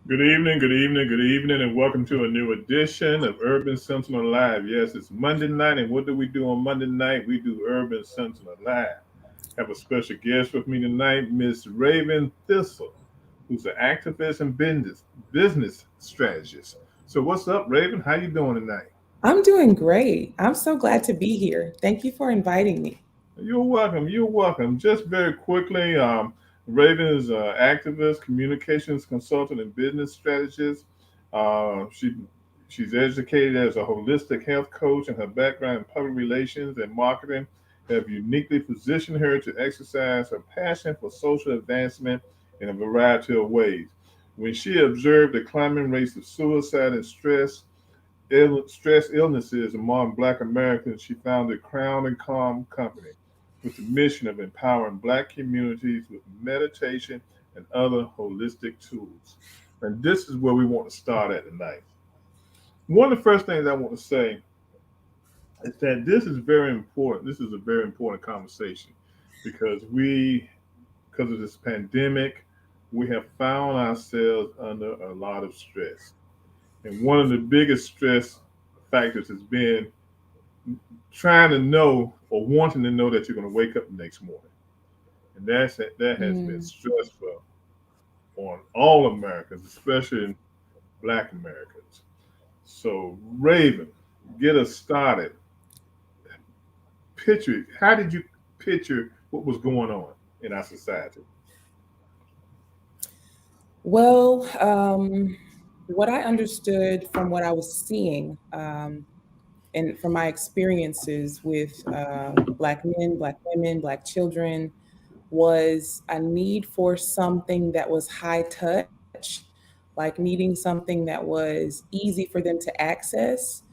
Good evening, and welcome to a new edition of Urban Sentinel Live. Yes, it's Monday night, and what do we do on Monday night? We do Urban Sentinel Live. Have a special guest with me tonight, Miss Raven Thissel, who's an activist and business strategist. So, what's up, Raven? How you doing tonight? I'm doing great. I'm so glad to be here. Thank you for inviting me. You're welcome. You're welcome. Just very quickly, Raven is an activist, communications consultant, and business strategist. She's educated as a holistic health coach, and her background in public relations and marketing have uniquely positioned her to exercise her passion for social advancement in a variety of ways. When she observed the climbing rates of suicide and stress illnesses among Black Americans, she founded Crown and Calm Company with the mission of empowering Black communities with meditation and other holistic tools. And this is where we want to start at tonight. One of the first things I want to say is that this is very important. This is a very important conversation because because of this pandemic, we have found ourselves under a lot of stress. And one of the biggest stress factors has been trying to know or wanting to know that you're going to wake up the next morning. And that has been Mm. stressful on all Americans, especially Black Americans. So, Raven, get us started. How did you picture what was going on in our society? Well, what I understood from what I was seeing and from my experiences with Black men, Black women, Black children was a need for something that was high touch, like needing something that was easy for them to access.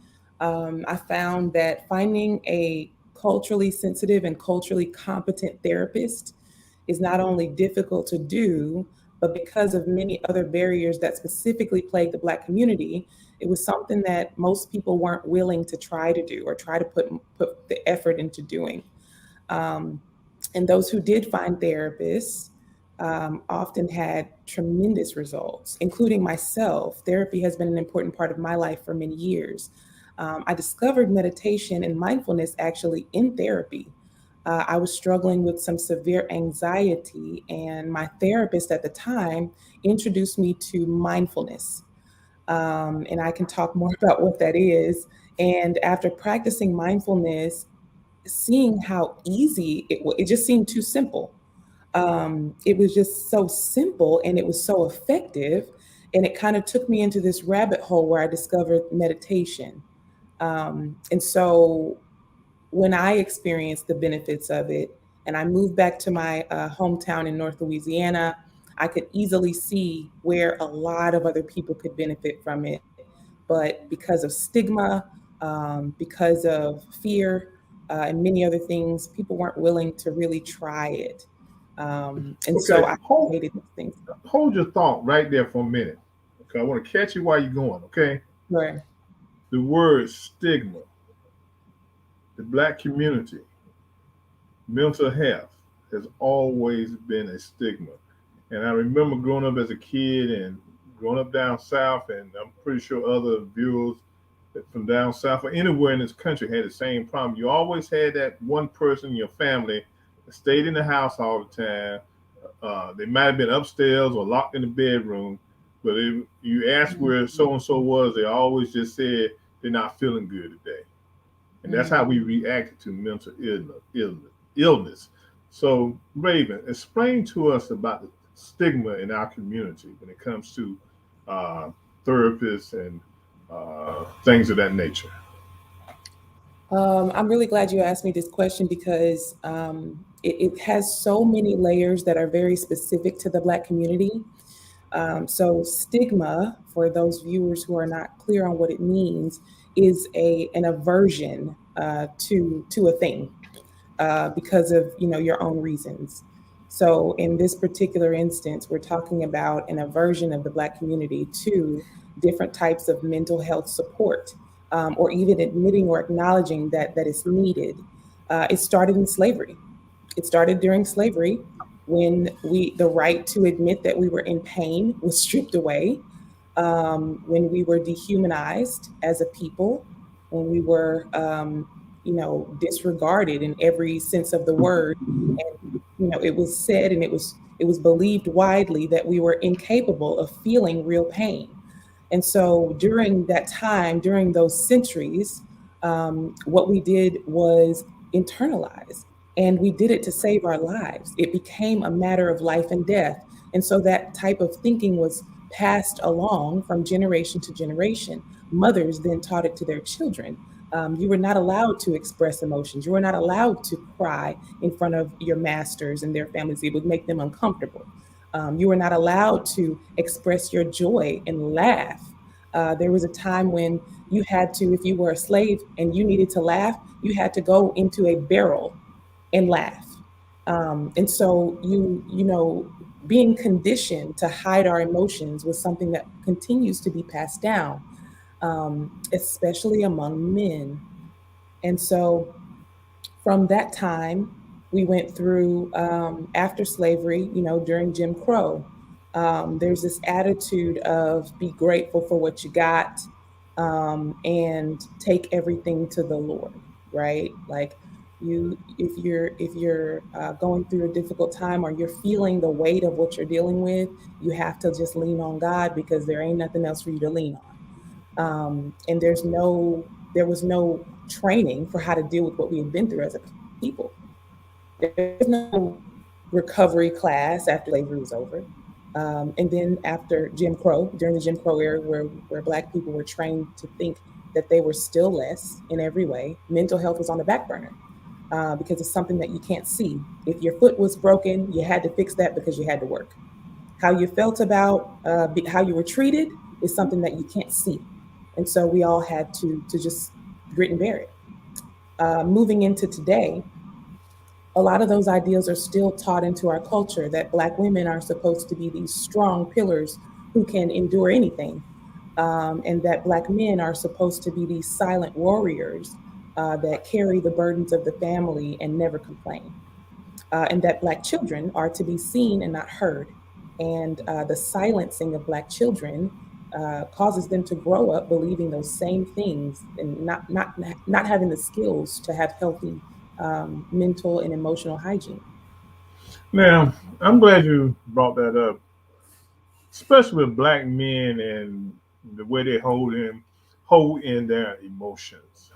I found that finding a culturally sensitive and culturally competent therapist is not only difficult to do, but because of many other barriers that specifically plague the Black community, it was something that most people weren't willing to try to do or try to put the effort into doing. Um, and those who did find therapists often had tremendous results, including myself. Therapy has been an important part of my life for many years. I discovered meditation and mindfulness actually in therapy. I was struggling with some severe anxiety, and my therapist at the time introduced me to mindfulness. And I can talk more about what that is. And after practicing mindfulness, seeing how easy it just seemed too simple. It was just so simple and it was so effective. And it kind of took me into this rabbit hole where I discovered meditation. And so when I experienced the benefits of it and I moved back to my hometown in North Louisiana, I could easily see where a lot of other people could benefit from it. But because of stigma, because of fear, and many other things, people weren't willing to really try it. And so Okay, I created these things. hold your thought right there for a minute. Okay, I want to catch you while you're going. Okay, Right. the word stigma, the Black community, mental health has always been a stigma. And I remember growing up as a kid and growing up down south, and I'm pretty sure other viewers from down south or anywhere in this country had the same problem. You always had that one person in your family that stayed in the house all the time. They might have been upstairs or locked in the bedroom, but if you asked where so and so was, they always just said they're not feeling good today. And that's how we Mhm. reacted to mental illness. So, Raven, explain to us about the stigma in our community when it comes to uh, therapists and things of that nature. I'm really glad you asked me this question because it has so many layers that are very specific to the Black community. So stigma, for those viewers who are not clear on what it means, is an aversion to a thing because of your own reasons. So in this particular instance, we're talking about an aversion of the Black community to different types of mental health support, or even admitting or acknowledging that it's needed. It started in slavery. It started during slavery when the right to admit that we were in pain was stripped away. when we were dehumanized as a people, when we were, disregarded in every sense of the word, and it was said and it was believed widely that we were incapable of feeling real pain. And so during that time, during those centuries, what we did was internalize, and we did it to save our lives. It became a matter of life and death. And so that type of thinking was passed along from generation to generation. Mothers then taught it to their children. You were not allowed to express emotions. You were not allowed to cry in front of your masters and their families. It would make them uncomfortable. You were not allowed to express your joy and laugh. There was a time when you had to, if you were a slave and you needed to laugh, you had to go into a barrel and laugh. And so being conditioned to hide our emotions was something that continues to be passed down, especially among men. And so from that time, we went through after slavery, during Jim Crow. There's this attitude of be grateful for what you got, and take everything to the Lord, right? Like if you're going through a difficult time or you're feeling the weight of what you're dealing with, you have to just lean on God because there ain't nothing else for you to lean on. And there was no training for how to deal with what we had been through as a people. There was no recovery class after slavery was over. And then after Jim Crow, during the Jim Crow era, where Black people were trained to think that they were still less in every way, mental health was on the back burner, because it's something that you can't see. If your foot was broken, you had to fix that because you had to work. How you felt about how you were treated is something that you can't see. And so we all had to just grit and bear it. Moving into today, a lot of those ideals are still taught into our culture that Black women are supposed to be these strong pillars who can endure anything, and that Black men are supposed to be these silent warriors that carry the burdens of the family and never complain, and that Black children are to be seen and not heard. And the silencing of Black children causes them to grow up believing those same things and not having the skills to have healthy mental and emotional hygiene. Now, I'm glad you brought that up, especially with black men and the way they hold in their emotions.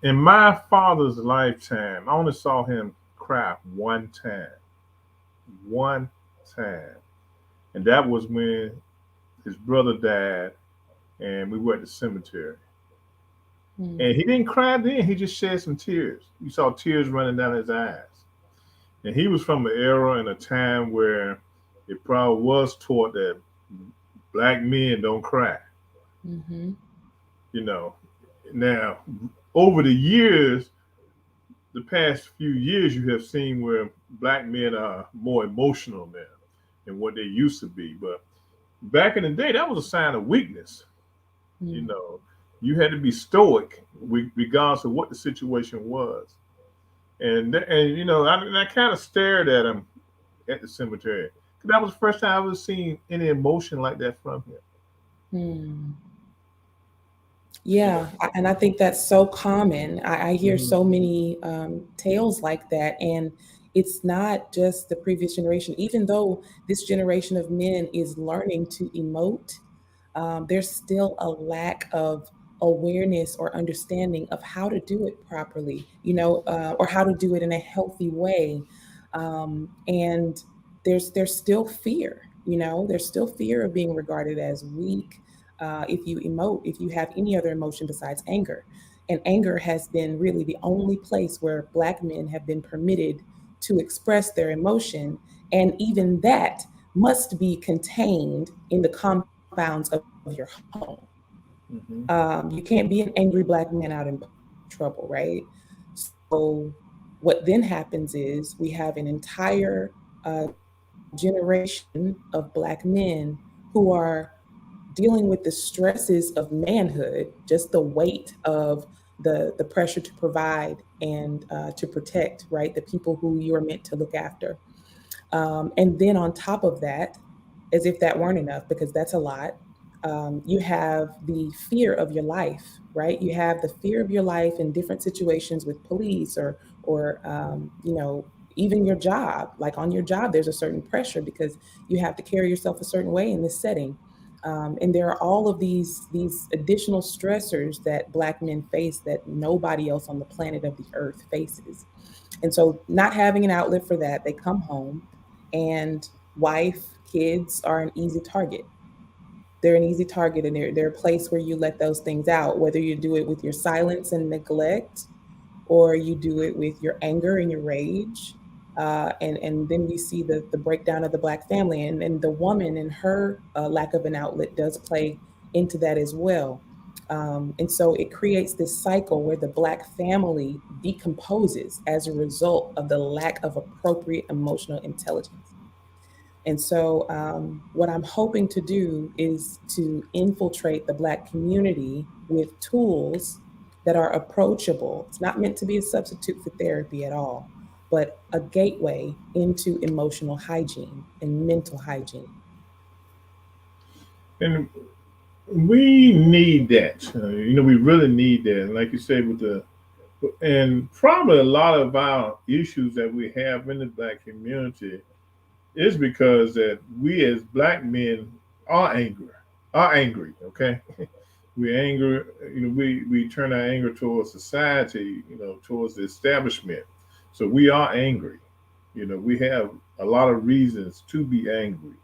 In my father's lifetime, I only saw him cry one time, and that was when his brother died, and we were at the cemetery. Mm, And he didn't cry then; he just shed some tears. You saw tears running down his eyes. And he was from an era and a time where it probably was taught that black men don't cry. mm-hmm, You know, now over the years, the past few years, you have seen where black men are more emotional now than what they used to be. But back in the day, that was a sign of weakness. You mm. know, you had to be stoic regardless of what the situation was. And I kind of stared at him at the cemetery. That was the first time I ever seen any emotion like that from him. Hmm. You Yeah, know. and I think that's so common. I hear Mhm. so many tales like that, and it's not just the previous generation. Even though this generation of men is learning to emote, there's still a lack of awareness or understanding of how to do it properly, or how to do it in a healthy way. And there's still fear, there's still fear of being regarded as weak if you emote, if you have any other emotion besides anger. And anger has been really the only place where Black men have been permitted to express their emotion. And even that must be contained in the confines of your home. Mhm. You can't be an angry Black man out in trouble, right? So, what then happens is we have an entire generation of Black men who are dealing with the stresses of manhood, just the weight of the pressure to provide and to protect, right? The people who you are meant to look after. And then on top of that, as if that weren't enough, because that's a lot, You have the fear of your life, right? You have the fear of your life in different situations with police or even your job. Like on your job, there's a certain pressure because you have to carry yourself a certain way in this setting. And there are all of these additional stressors that Black men face that nobody else on the planet of the earth faces. And so, not having an outlet for that, they come home, and wife, kids are an easy target. They're an easy target, and they're a place where you let those things out, whether you do it with your silence and neglect, or you do it with your anger and your rage. And then we see the breakdown of the Black family, and the woman and her lack of an outlet does play into that as well. And so it creates this cycle where the Black family decomposes as a result of the lack of appropriate emotional intelligence. And so, what I'm hoping to do is to infiltrate the Black community with tools that are approachable. It's not meant to be a substitute for therapy at all, but a gateway into emotional hygiene and mental hygiene. And we need that. We really need that. And like you say, and probably a lot of our issues that we have in the Black community is because that we as Black men are angry, okay? We anger, we turn our anger towards society, towards the establishment. So we are angry. We have a lot of reasons to be angry.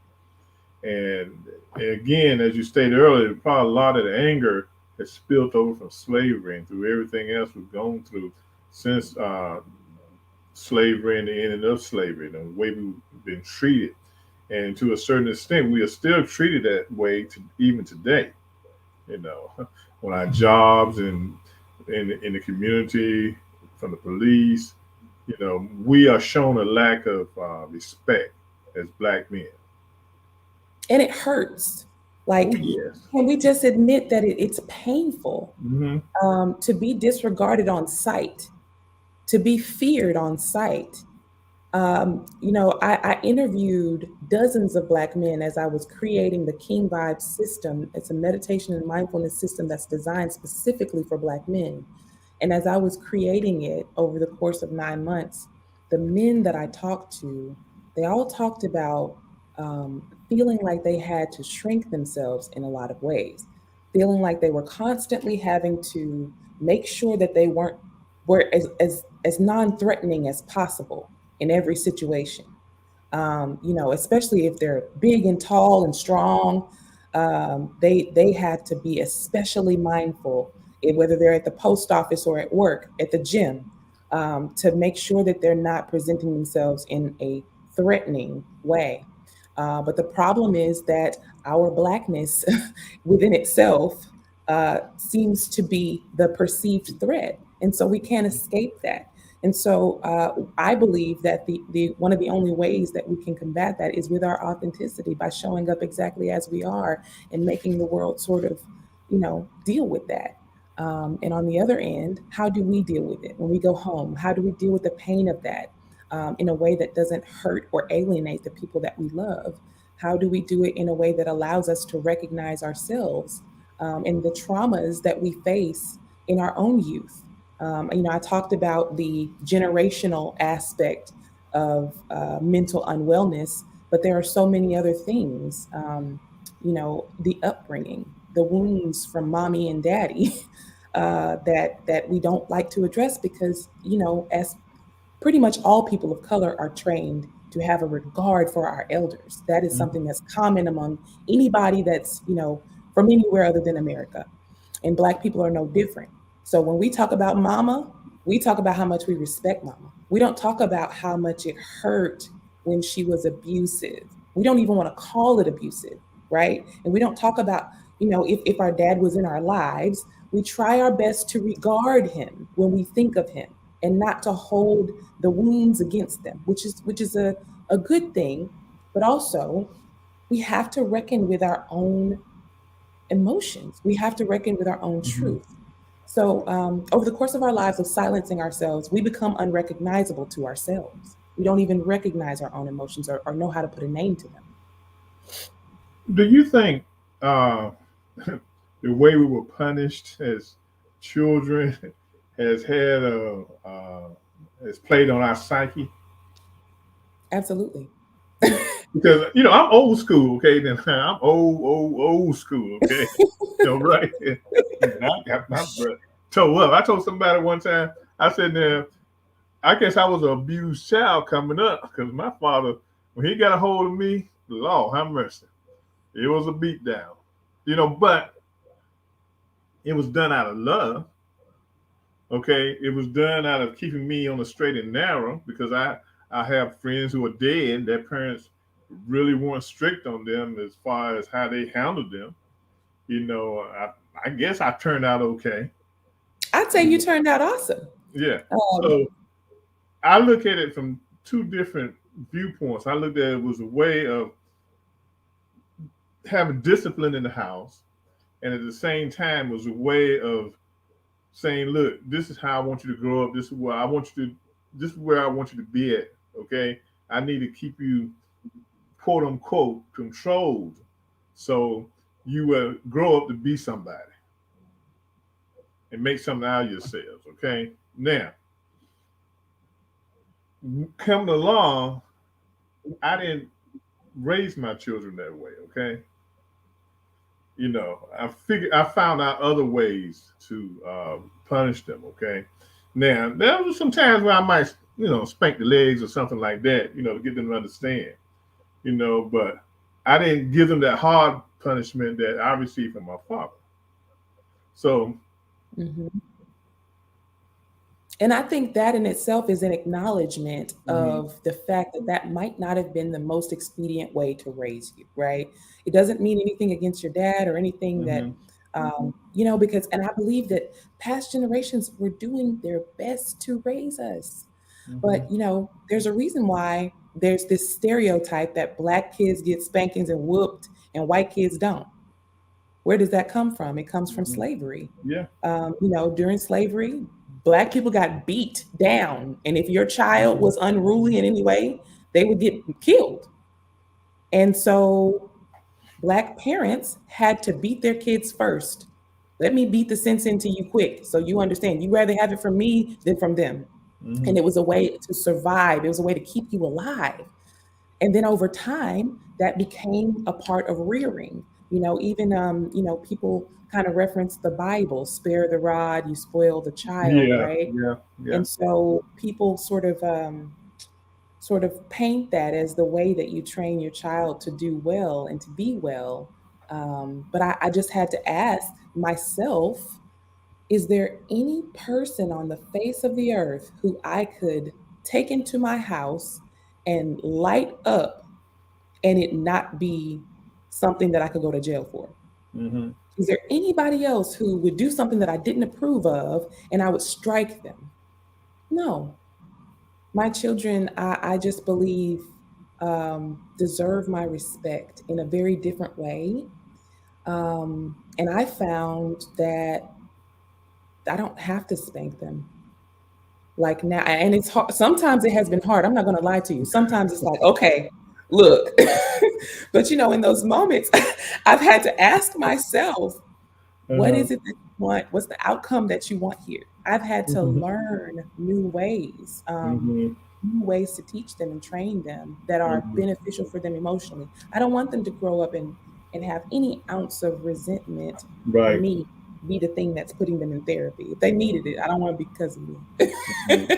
And again, as you stated earlier, probably a lot of the anger has spilled over from slavery and through everything else we've gone through since slavery and the ending of slavery, the way we've been treated. And to a certain extent, we are still treated that way even today, you know, on our jobs and in the community, from the police. We are shown a lack of respect as Black men. And it hurts. Oh, Like, yes. can we just admit that it's painful Hmm. to be disregarded on sight, to be feared on sight? I interviewed dozens of Black men as I was creating the King Vibe system. It's a meditation and mindfulness system that's designed specifically for Black men. And as I was creating it over the course of 9 months, the men that I talked to, they all talked about feeling like they had to shrink themselves in a lot of ways, feeling like they were constantly having to make sure that they were as non-threatening as possible in every situation. Especially if they're big and tall and strong, they had to be especially mindful, whether they're at the post office or at work, at the gym, to make sure that they're not presenting themselves in a threatening way. But the problem is that our Blackness within itself seems to be the perceived threat. And so we can't escape that. And so I believe that the one of the only ways that we can combat that is with our authenticity, by showing up exactly as we are and making the world sort of, deal with that. And on the other end, how do we deal with it when we go home? How do we deal with the pain of that in a way that doesn't hurt or alienate the people that we love? How do we do it in a way that allows us to recognize ourselves and the traumas that we face in our own youth? I talked about the generational aspect of mental unwellness, but there are so many other things. The upbringing, the wounds from mommy and daddy, that we don't like to address because, as pretty much all people of color are trained to have a regard for our elders. That is something that's common among anybody that's, from anywhere other than America. And Black people are no different. So when we talk about mama, we talk about how much we respect mama. We don't talk about how much it hurt when she was abusive. We don't even want to call it abusive, right? And we don't talk about, if our dad was in our lives, we try our best to regard him when we think of him and not to hold the wounds against them, which is a good thing. But also, we have to reckon with our own emotions. We have to reckon with our own Hmm. truth. So, over the course of our lives of silencing ourselves, we become unrecognizable to ourselves. We don't even recognize our own emotions or know how to put a name to them. Do you think? the way we were punished as children has had has played on our psyche. Absolutely. Because I'm old school, okay? Then I'm old school, okay? Right? And I got my butt toe up. I told somebody one time, I said, "Now, I guess I was an abused child coming up because my father, when he got a hold of me, Lord have mercy, it was a beat down, but it was done out of love, okay? It was done out of keeping me on the straight and narrow because I have friends who are dead. Their parents really weren't strict on them as far as how they handled them. I guess I turned out okay. I'd say you turned out awesome. Yeah. Um, So I look at it from two different viewpoints. I looked at it was a way of having discipline in the house, and at the same time was a way of saying, "Look, this is how I want you to grow up. This is where I want you to. This is where I want you to be at. Okay, I need to keep you quote unquote controlled, so you will grow up to be somebody and make something out of yourselves." Okay, now coming along, I didn't raise my children that way. Okay, I found out other ways to punish them. Okay, now there was some times where I might spank the legs or something like that, to get them to understand, but I didn't give them that hard punishment that I received from my father. So mhm. And I think that in itself is an acknowledgement hmm of the fact that that might not have been the most expedient way to raise you, right? It doesn't mean anything against your dad or anything that, hmm because, and I believe that past generations were doing their best to raise us. But, hmm there's a reason why there's this stereotype that Black kids get spankings and whooped and white kids don't. Where does that come from? It comes from hmm slavery. yeah. During slavery, Black people got beat down. And if your child hmm was unruly in any way, they would get killed. And so Black parents had to beat their kids first. Let me beat the sense into you quick so you understand. You rather have it from me than from them. hmm And it was a way to survive, it was a way to keep you alive. And then over time, that became a part of rearing. Even people kind of reference the Bible, spare the rod, you spoil the child, yeah, right? yeah, yeah. And so people sort of paint that as the way that you train your child to do well and to be well. But I just had to ask myself, is there any person on the face of the earth who I could take into my house and light up and it not be something that I could go to jail for? hmm Is there anybody else who would do something that I didn't approve of and I would strike them? No. My children, I just believe, deserve my respect in a very different way. And I found that I don't have to spank them like now. And it's hard. Sometimes it has been hard. I'm not going to lie to you. Sometimes it's like, okay, look. But in those moments, I've had to ask myself, what Uh-huh. is it that you want? What's the outcome that you want here? I've had to hmm learn hmm new ways to teach them and train them that are hmm beneficial for them emotionally. I don't want them to grow up and have any ounce of resentment for Right. me be the thing that's putting them in therapy. If they needed it, I don't want to be because of Mhm. me.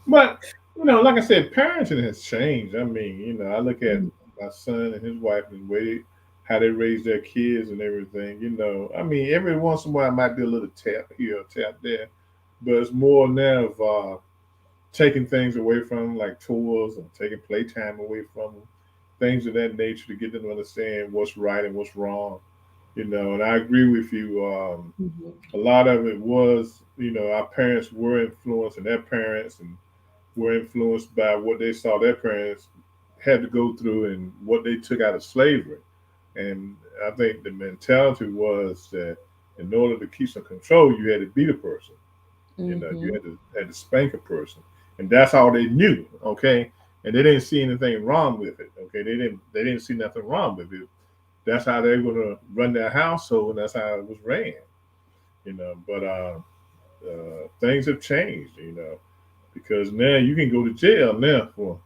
But like I said, parenting has changed. I mean, I look at Mhm. my son and his wife and way how they raise their kids and everything. I mean, every once in a while might be a little tap here, or tap there, but it's more now of taking things away from them, like toys and taking playtime away from them, things of that nature to get them to understand what's right and what's wrong. And I agree with you. Mhm. A lot of it was, our parents were influencing their parents and were influenced by what they saw their parents had to go through and what they took out of slavery. And I think the mentality was that in order to keep some control, you had to beat a person. You Mhm. had to spank a person, and that's all they knew. Okay, and they didn't see anything wrong with it. Okay, they didn't see nothing wrong with it. that's how they're going to run their household, and that's how it was ran. But things have changed. Because now you can go to jail now for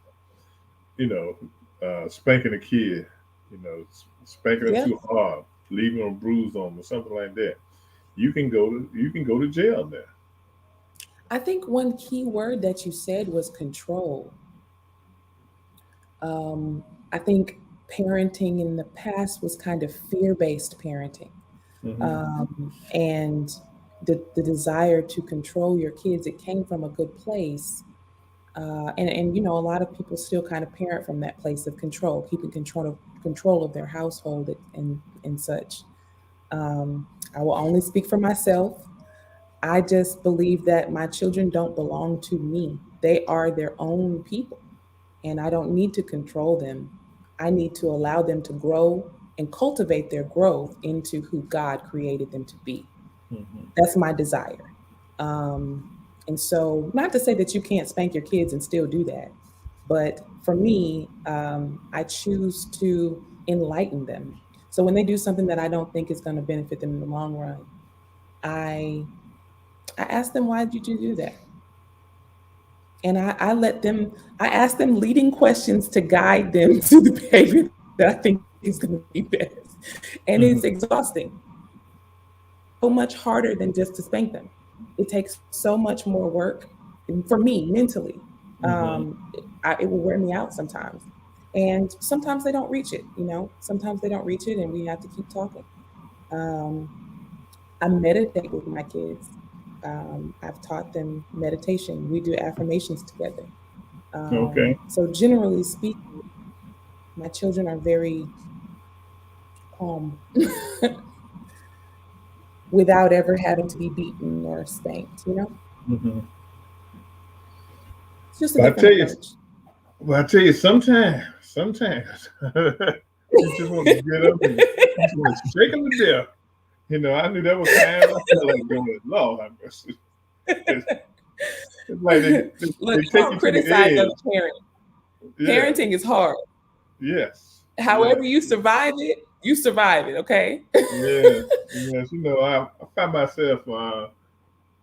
spanking a kid, spanking them Yeah. too hard, leaving them bruised on them or something like that. You can go to jail now. I think one key word that you said was control. I think parenting in the past was kind of fear-based parenting. Hmm. And the desire to control your kids, it came from a good place. And you know, a lot of people still kind of parent from that place of control, keeping control of their household and such. I will only speak for myself. I just believe that my children don't belong to me. They are their own people, and I don't need to control them. I need to allow them to grow and cultivate their growth into who God created them to be. Hmm. That's my desire. Um, and so, not to say that you can't spank your kids and still do that, but for me, I choose to enlighten them. So when they do something that I don't think is going to benefit them in the long run, I I ask them, why did you do that? And I ask them leading questions to guide them to the behavior that I think is going to be best. And it's Hmm. exhausting. So much harder than just to spank them. It takes so much more work for me mentally. Hmm. Um, it will wear me out sometimes. And sometimes they don't reach it, you know, sometimes they don't reach it and we have to keep talking. Um, I meditate with my kids. I've taught them meditation. We do affirmations together. Okay. So generally speaking, my children are very calm without ever having to be beaten or spanked, you know? Hmm. It's just a But I different tell you, approach. sometimes you just want to get up and you just want to shake them to death. I knew there were times I felt like going, Lord, it's like Look, they take don't you to the criticize other edge. parents. Yeah. Parenting is hard. Yes. However, Yes. you survive it, okay? Yes. Yes. I find myself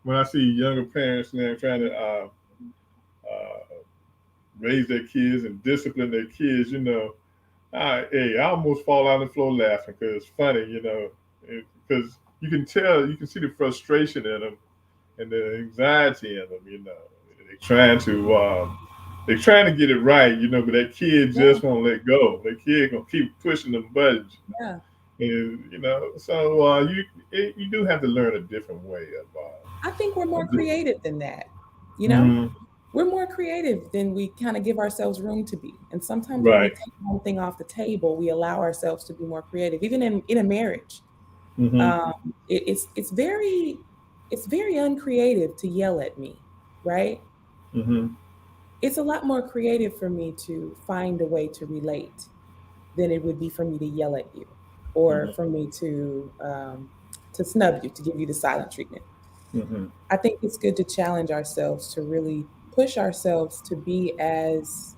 when I see younger parents now trying to uh, raise their kids and discipline their kids. Hey, I almost fall on the floor laughing because it's funny. Because you can see the frustration in them and the anxiety in them. They're trying to get it right. But that kid Yeah, just won't let go. That kid gonna keep pushing them buttons, yeah. and so you do have to learn a different way I think we're more of doing creative than that. You it. know, Hmm. we're more creative than we kind of give ourselves room to be. And sometimes when we Right. take one thing off the table, we allow ourselves to be more creative. Even in a marriage, Hmm. um, it's very uncreative to yell at me, right? Hmm. It's a lot more creative for me to find a way to relate than it would be for me to yell at you or Hmm. for me to snub you, to give you the silent treatment. Hmm. I think it's good to challenge ourselves to really push ourselves to be as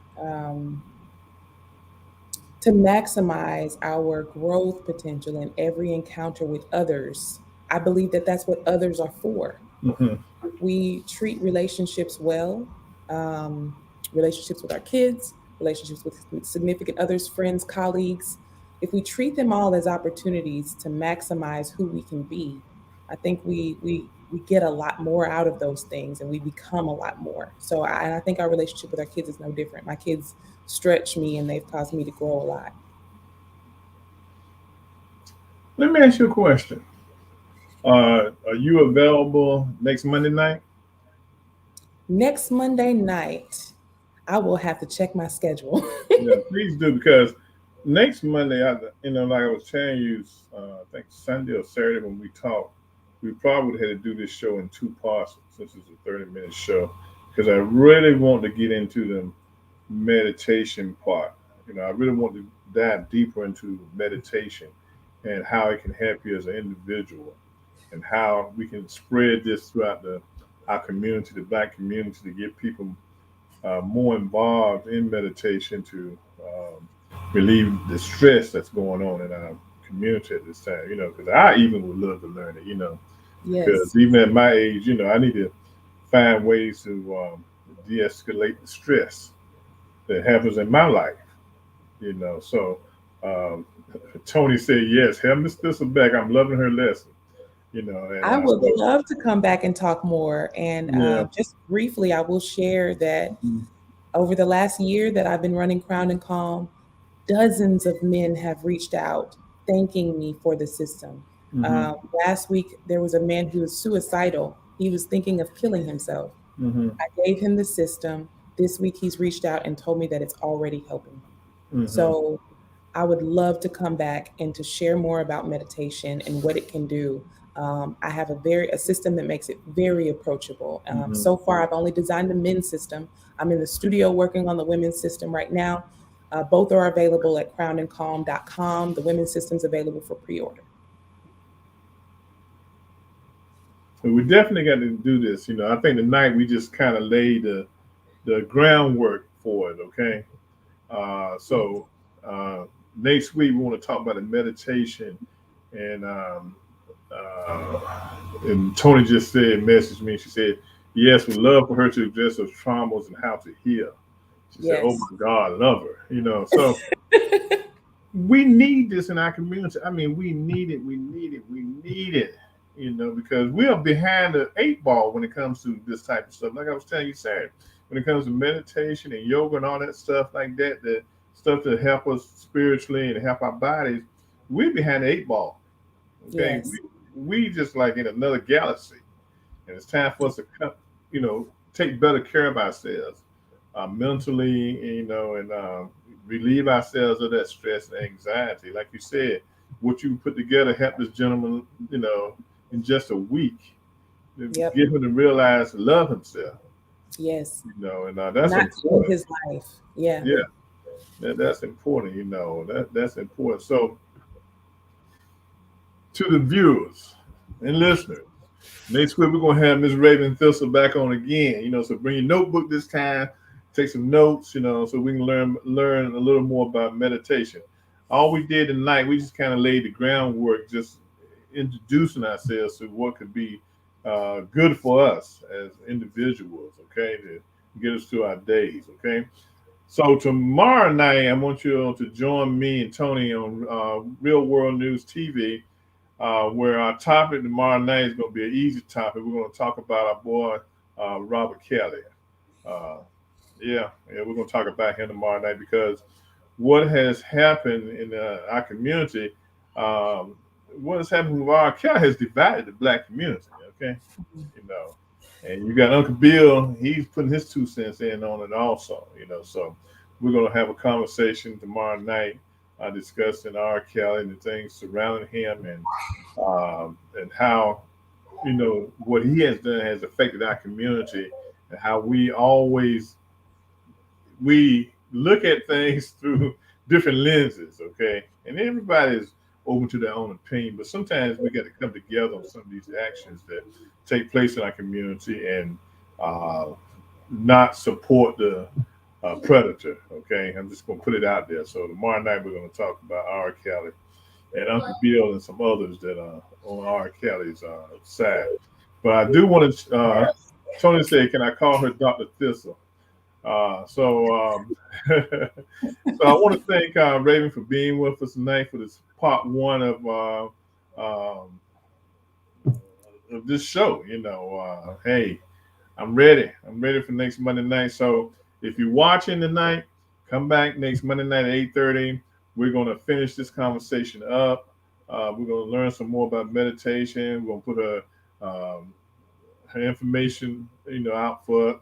to maximize our growth potential in every encounter with others. I believe that that's what others are for. Hmm. We treat relationships well, um, relationships with our kids, relationships with significant others, friends, colleagues. If we treat them all as opportunities to maximize who we can be, I think we get a lot more out of those things and we become a lot more. So I think our relationship with our kids is no different. My kids stretch me and they've caused me to grow a lot. Let me ask you a question. Are you available next Monday night? Next Monday night, I will have to check my schedule. Yeah, please do because next Monday, like I was telling you, I think Sunday or Saturday when we talked, we probably would have had to do this show in two parts since it's a 30-minute show because I really want to get into the meditation part. I really want to dive deeper into meditation and how it can help you as an individual and how we can spread this throughout our community, the Black community, to get people more involved in meditation to relieve the stress that's going on in our community at this time. Because I even would love to learn it. Because Yes. even at my age, I need to find ways to de-escalate the stress that happens in my life. So um, Tony said yes. Have Miss Thistle back. I'm loving her lesson. And I would so love to come back and talk more. And yeah. just briefly, I will share that Mm-hmm. over the last year that I've been running Crown and Calm, dozens of men have reached out thanking me for the system. Mm-hmm. Um, Last week, there was a man who was suicidal. He was thinking of killing himself. Mm-hmm. I gave him the system. This week, he's reached out and told me that it's already helping. Mm-hmm. So I would love to come back and to share more about meditation and what it can do. I have a system that makes it very approachable. Mm-hmm. So far, I've only designed the men's system. I'm in the studio working on the women's system right now. Both are available at crownandcalm.com. The women's system's available for pre-order. But we definitely got to do this. I think tonight we just kind of laid the groundwork for it. Okay. So uh, next week we want to talk about the meditation, and Tony just said, messaged me. She said, "Yes, we'd love for her to address those traumas and how to heal." She said, "Oh Yes. my God, I love her." So we need this in our community. I mean, we need it. We need it. We need it. Because we are behind the eight ball when it comes to this type of stuff. Like I was telling you, Sarah, when it comes to meditation and yoga and all that stuff like that, the stuff to help us spiritually and help our bodies, we're behind the eight ball. Okay, Yes. we just like in another galaxy, and it's time for us to take better care of ourselves mentally, and relieve ourselves of that stress and anxiety. Like you said, what you put together helped this gentleman, in just a week, to Yep. get him to realize to love himself. Yes. And that's Not to end important. his life. Yeah. Yeah, that's important. That's important. So to the viewers and listeners. Next week we're gonna have Miss Raven Thistle back on again. So bring your notebook this time, take some notes, so we can learn a little more about meditation. All we did tonight, we just kind of laid the groundwork, just introducing ourselves to what could be good for us as individuals, okay, to get us through our days, okay. So tomorrow night, I want you all to join me and Tony on Real World News TV, where our topic tomorrow night is going to be an easy topic. We're going to talk about our boy Robert Kelly. Uh, yeah, we're going to talk about him tomorrow night because what has happened in our community, um, what has happened with R. Kelly has divided the black community. Okay, you know, and you got Uncle Bill. He's putting his 2 cents in on it also. So we're going to have a conversation tomorrow night discussing R. Kelly and the things surrounding him and how what he has done has affected our community and how we look at things through different lenses, okay? And everybody's open to their own opinion, but sometimes we got to come together on some of these actions that take place in our community and uh, not support the predator, okay? I'm just going to put it out there. So tomorrow night we're going to talk about R. Kelly and Uncle Bill and some others that are on R. Kelly's side. But I do want to, Tony said, can I call her Dr. Thistle? So I want to thank Raven for being with us tonight for this part one of this show. Hey, I'm ready. I'm ready for next Monday night. So if you're watching tonight, come back next Monday night at 8:30. We're going to finish this conversation up. We're going to learn some more about meditation. We're going to put her information, out for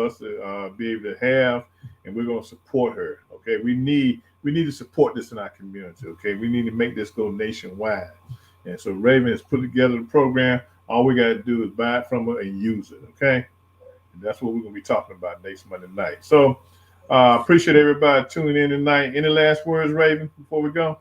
us to be able to have, and we're going to support her. Okay, we need to support this in our community. Okay, we need to make this go nationwide. And so Raven has put together the program. All we got to do is buy it from her and use it. Okay, and that's what we're going to be talking about next Monday night. So appreciate everybody tuning in tonight. Any last words, Raven, before we go?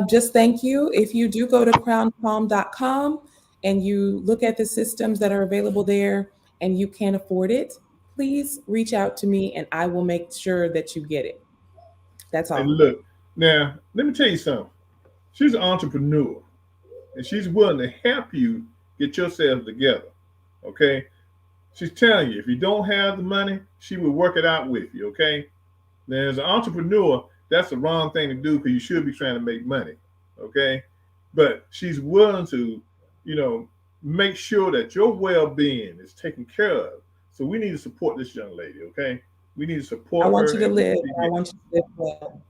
Just thank you. If you do go to crowncalm.com and you look at the systems that are available there and you can't afford it, please reach out to me and I will make sure that you get it. That's And all. look, Now, let me tell you something. She's an entrepreneur and she's willing to help you get yourself together. Okay? She's telling you if you don't have the money, she will work it out with you. Okay? Now, as an entrepreneur, that's the wrong thing to do because you should be trying to make money. Okay? But she's willing to, you know, make sure that your well being is taken care of. So we need to support this young lady. Okay? We need to I support want her you to and live. she I get want you to live well.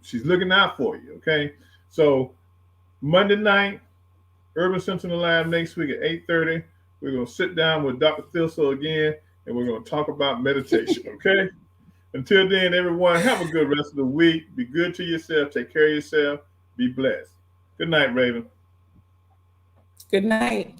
she's looking out for you. Okay? So Monday night, Urban Sentinel Live next week at 8:30. We're gonna sit down with Dr. Thissel again, and we're gonna talk about meditation. Okay. Until then, everyone, have a good rest of the week. Be good to yourself. Take care of yourself. Be blessed. Good night, Raven. Good night.